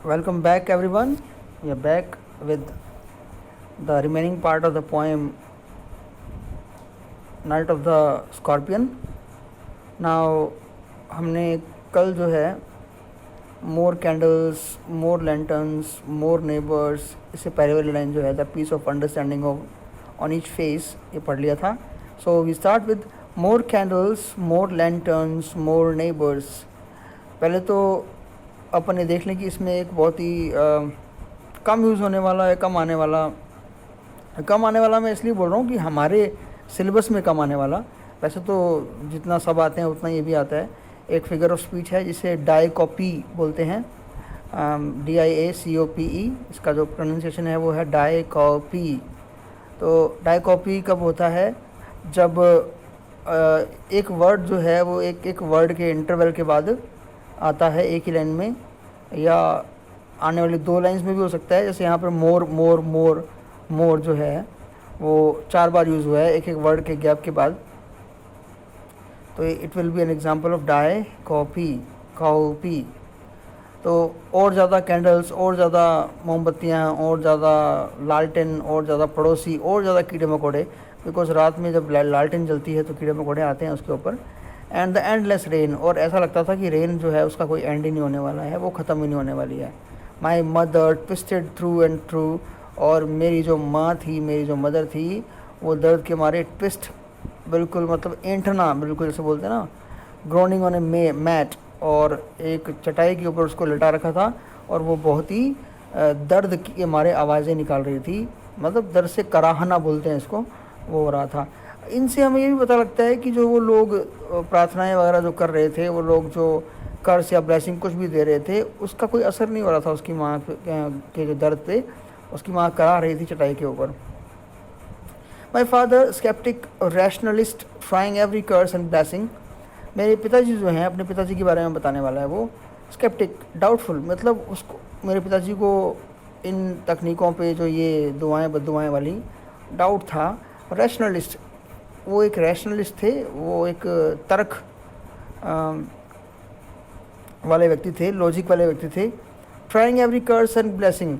Welcome back, everyone. We are back with the remaining part of the poem Night of the Scorpion. Now, हमने कल जो है more candles, more lanterns, more neighbours, इससे पहले वाली line जो है the peace of understanding of on each face, ये पढ़ लिया था. So we start with more candles, more lanterns, more neighbours. पहले तो अपन ये देख लें कि इसमें एक बहुत ही कम यूज़ होने वाला है, कम आने वाला मैं इसलिए बोल रहा हूँ कि हमारे सिलेबस में कम आने वाला. वैसे तो जितना सब आते हैं उतना ये भी आता है. एक फिगर ऑफ स्पीच है जिसे डाइकॉपी बोलते हैं, DIACOPE. इसका जो प्रोनाउंसिएशन है वो है डाइकॉपी. तो डाइकॉपी कब होता है? जब एक वर्ड जो है वो एक वर्ड के इंटरवल के बाद आता है एक ही लाइन में, या आने वाली दो लाइंस में भी हो सकता है. जैसे यहाँ पर मोर मोर मोर मोर जो है वो 4 बार यूज़ हुआ है एक वर्ड के गैप के बाद. तो it will be an example of die copy. तो और ज़्यादा कैंडल्स, और ज़्यादा मोमबत्तियाँ, और ज़्यादा लालटेन, और ज़्यादा पड़ोसी, और ज़्यादा कीड़े मकोड़े, बिकॉज रात में जब लालटेन जलती है तो कीड़े मकोड़े आते हैं उसके ऊपर. एंड द एंडलेस रेन, और ऐसा लगता था कि रेन जो है उसका कोई एंड ही नहीं होने वाला है, वो ख़त्म ही नहीं होने वाली है. My mother twisted through and through, और मेरी जो माँ थी, मेरी जो मदर थी, वो दर्द के मारे ट्विस्ट, बिल्कुल मतलब ऐंठना, बिल्कुल जैसे बोलते हैं ना, ग्रोनिंग ऑन ए मैट, और एक चटाई के ऊपर उसको लिटा रखा था और वो बहुत ही दर्द के मारे आवाज़ें निकाल रही थी. मतलब दर्द से कराहना बोलते हैं इसको, वो हो रहा था. इनसे हमें ये भी पता लगता है कि जो वो लोग प्रार्थनाएं वगैरह जो कर रहे थे, वो लोग जो कर्स या ब्लेसिंग कुछ भी दे रहे थे, उसका कोई असर नहीं हो रहा था उसकी माँ के जो दर्द पे उसकी माँ करा रही थी चटाई के ऊपर. My father sceptic rationalist trying every curse and blessing. मेरे पिताजी जो हैं, अपने पिताजी के बारे में बताने वाला है वो. स्केप्टिक, डाउटफुल, मतलब उसको, मेरे पिताजी को इन तकनीकों पे जो ये दुआएं बद्दुआएं वाली डाउट था. रैशनलिस्ट, वो एक रैशनलिस्ट थे, वो एक तर्क वाले व्यक्ति थे, लॉजिक वाले व्यक्ति थे. Trying every curse and blessing,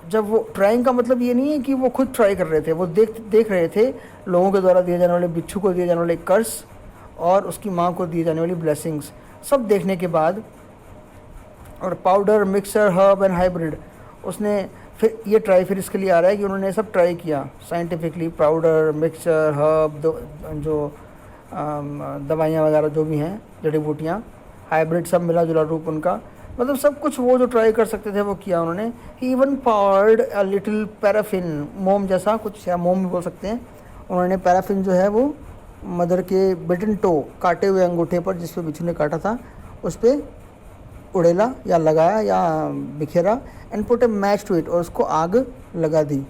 जब वो ट्राइंग का मतलब ये नहीं है कि वो खुद ट्राई कर रहे थे, वो देख रहे थे लोगों के द्वारा दिए जाने वाले, बिच्छू को दिए जाने वाले कर्स और उसकी माँ को दिए जाने वाली ब्लेसिंग्स, सब देखने के बाद. और powder, mixer, herb and hybrid, उसने फिर ये ट्राई, फिर इसके लिए आ रहा है कि उन्होंने सब ट्राई किया साइंटिफिकली. पाउडर, मिक्सचर, हर्ब, जो दवाइयाँ वगैरह जो भी हैं, जड़ी बूटियाँ, हाइब्रिड, सब मिला जुला रूप उनका. मतलब सब कुछ वो जो ट्राई कर सकते थे वो किया उन्होंने. He even poured a little paraffin, मोम जैसा कुछ, या मोम भी बोल सकते हैं. उन्होंने पैराफिन जो है वो मदर के बिटन टो, काटे हुए अंगूठे पर जिस पे बिच्छू ने काटा था, उस पर उड़ेला या लगाया या बिखेरा. And put a match to it, और उसको आग लगा दी.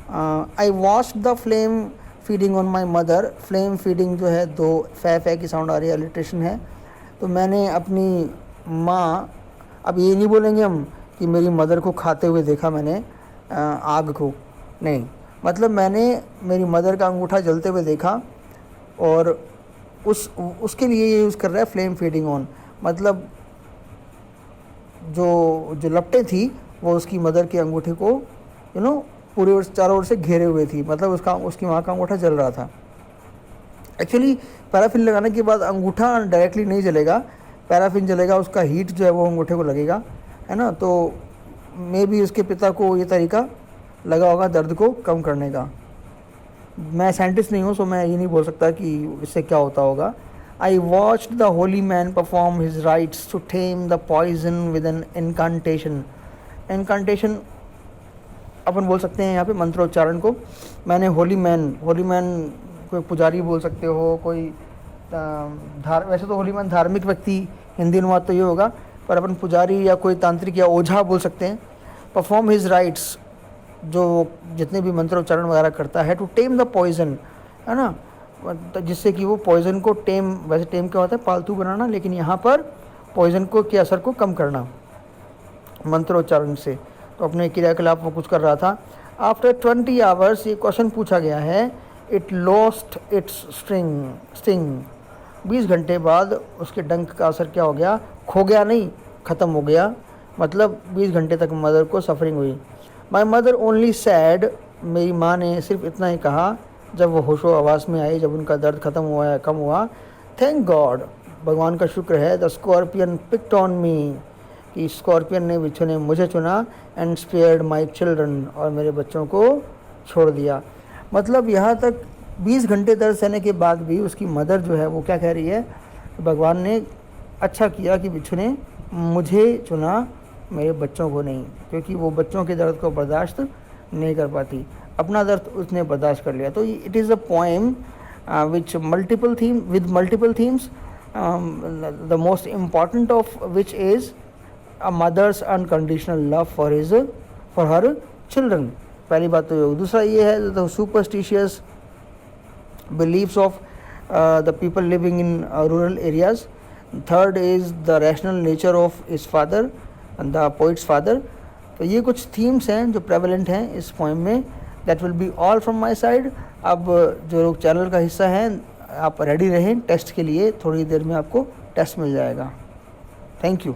I watched the flame feeding on my mother. Flame feeding जो है, दो फै की साउंड आ रही है, अलिट्रेशन है. तो मैंने अपनी माँ, अब ये नहीं बोलेंगे हम कि मेरी मदर को खाते हुए देखा मैंने आग को, नहीं, मतलब मैंने मेरी मदर का अंगूठा जलते हुए देखा. और उसके लिए ये यूज़ कर रहा है फ्लेम फीडिंग ऑन, मतलब जो लपटें थी वो उसकी मदर के अंगूठे को पूरी ओर, चारों ओर से घेरे हुए थी. मतलब उसकी माँ का अंगूठा जल रहा था. एक्चुअली पैराफिन लगाने के बाद अंगूठा डायरेक्टली नहीं जलेगा, पैराफिन जलेगा, उसका हीट जो है वो अंगूठे को लगेगा, है ना. तो मे भी उसके पिता को ये तरीका लगा होगा दर्द को कम करने का. मैं साइंटिस्ट नहीं हूँ, सो मैं ये नहीं बोल सकता कि इससे क्या होता होगा. I watched the holy man perform his rites to tame the poison with an incantation. Incantation अपन बोल सकते हैं यहाँ पे मंत्रोच्चारण को. मैंने होली मैन कोई पुजारी बोल सकते हो, कोई वैसे तो होली मैन धार्मिक व्यक्ति, हिंदी अनुवाद तो ये होगा, पर अपन पुजारी या कोई तांत्रिक या ओझा बोल सकते हैं. परफॉर्म हिज राइट्स, जो जितने भी मंत्रोच्चारण वगैरह करता है, टू टेम द पॉइजन, है ना, जिससे कि वो पॉइजन को टेम, वैसे टेम क्या होता है, पालतू बनाना, लेकिन यहाँ पर पॉइजन को के असर को कम करना मंत्रोच्चारण से. तो अपने क्रियाकलाप वो कुछ कर रहा था. आफ्टर 20 आवर्स, ये क्वेश्चन पूछा गया है, इट लॉस्ट इट्स स्टिंग. 20 घंटे बाद उसके डंक का असर क्या हो गया? खो गया नहीं, ख़त्म हो गया. मतलब 20 घंटे तक मदर को सफरिंग हुई। माई मदर ओनली सैड, मेरी माँ ने सिर्फ इतना ही कहा जब वो होशो आवास में आई, जब उनका दर्द ख़त्म हुआ या कम हुआ, थैंक गॉड, भगवान का शुक्र है, the scorpion picked on me, कि स्कॉर्पियन ने, बिच्छू ने मुझे चुना, एंड स्पेयर्ड माई चिल्ड्रन, और मेरे बच्चों को छोड़ दिया। मतलब यहाँ तक 20 घंटे दर्द सहने के बाद भी उसकी मदर जो है वो क्या कह रही है, भगवान ने अच्छा किया कि बिच्छू ने मुझे चुना, मेरे बच्चों को नहीं, क्योंकि वो बच्चों के दर्द को बर्दाश्त नहीं कर पाती, अपना दर्द उसने बर्दाश्त कर लिया। तो it is a poem which multiple themes, the most important of which is a mother's unconditional love for her children. पहली बात तो दूसरा ये है the superstitious beliefs of the people living in rural areas. Third is the rational nature of his father, the poet's father. तो ये कुछ themes हैं जो प्रेवलेंट हैं इस पोएम में। That will be all from my side. अब जो लोग चैनल का हिस्सा हैं, आप रेडी रहें टेस्ट के लिए, थोड़ी देर में आपको टेस्ट मिल जाएगा। Thank you.